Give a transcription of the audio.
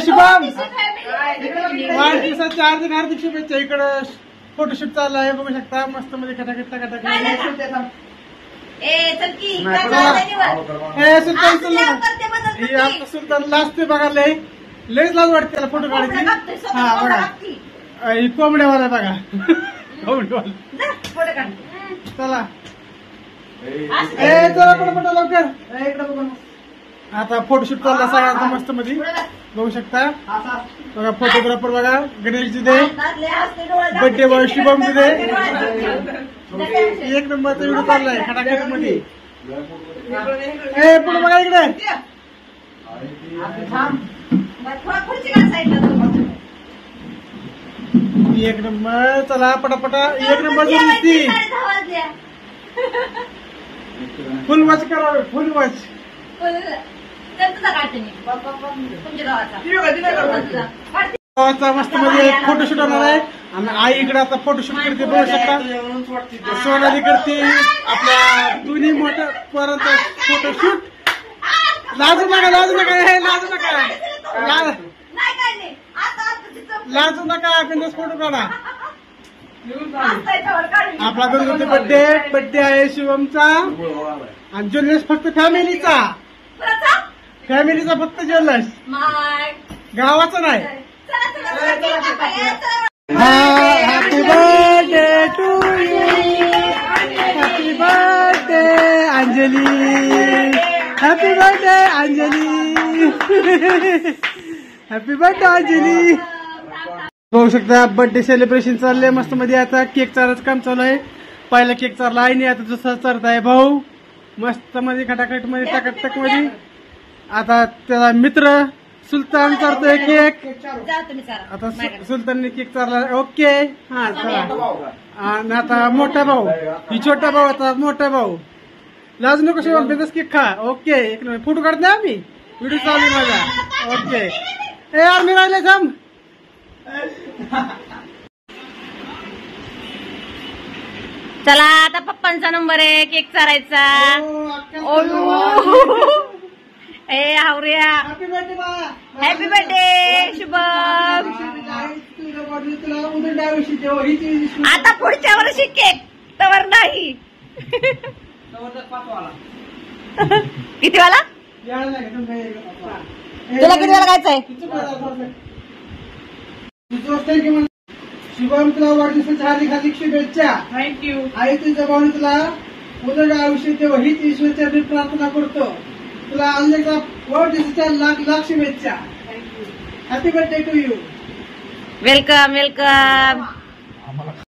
शुभम वाढदिवसाच्या हार्दिक शुभेच्छा. इकडं फोटोशूट चालू आहे, बघू शकता. मस्त मध्ये खटाखट सुलतान लाजते बघायला, लयच लाज वाटते त्याला फोटो काढायची. हा बघा ही कोंबड्यावाला बघा, कोंबड्यावाला. चला चला पटा लवकर. आता फोटोशूट चालला सगळ्यांचा मस्त मध्ये, बघू शकता. बघा फोटोग्राफर बघा, गणेशजी दे, बर्थडे बॉय शुभम दे. एक नंबरचा व्हिडिओ चाललाय खटाखट मध्ये. पुढे बघा इकडे. एक नंबर. चला पटापटा. एक नंबर दिसती. फुल वॉच करावे, फुल वॉच. मस्त मध्ये फोटोशूट होणार आहे. आणि आई इकडे आता फोटोशूट करते, बघू शकता. सोनाली करते आपल्या दोन्ही मोठ्या पोरांचा फोटोशूट. लाजू नका, लाजू नका, लाजू नका, लाजू नका. बिंदास फोटो काढा. आपला गणपती बर्थडे आहे शिवमचा. आणि ज्वेलर्स फक्त फॅमिलीचा फक्त ज्वेलर्स, गावाचा नाही. Happy birthday to you, happy birthday Anjali, happy birthday Anjali, happy birthday Anjali. बघू शकता बर्थडे सेलिब्रेशन चाललंय मस्त मध्ये. आता केक चारायचं काम चालू आहे. पहिला केक चारला आईने, आता दुसरा चारत आहे भाऊ. मस्त मध्ये खटाखट मध्ये टकटक मध्ये. आता त्याचा मित्र सुलतान चारतोय केक. आता सुलतानने केक चारला. ओके हा चला. आणि आता मोठा भाऊ, ही छोटा भाऊ, आता मोठा भाऊ. लाजू नको शिवम, बिंदास केक खा. ओके एक नंबर. फोटो काढत नाही आम्ही, व्हिडिओ चालू माझा. ओके ए यार मी राहिले थांब. चला आता पप्पांचा नंबर आहे केक चारायचा. ए हावऱ्या, हॅपी बर्थडे शुभम. आता पुढच्या वर्षी केक तवर नाही. किती वाला तुला, किती वाला खायचंय? शुभम तुला वाढदिवसाच्या हार्दिक शुभेच्छा. थँक्यू. आई तुझ्या भाऊने तुला उदंड आयुष्य देव हीच ईश्वरचरणी प्रार्थना करतो. तुला अनेक वाढदिवसाच्या लाख शुभेच्छा. Happy birthday to you. Welcome welcome.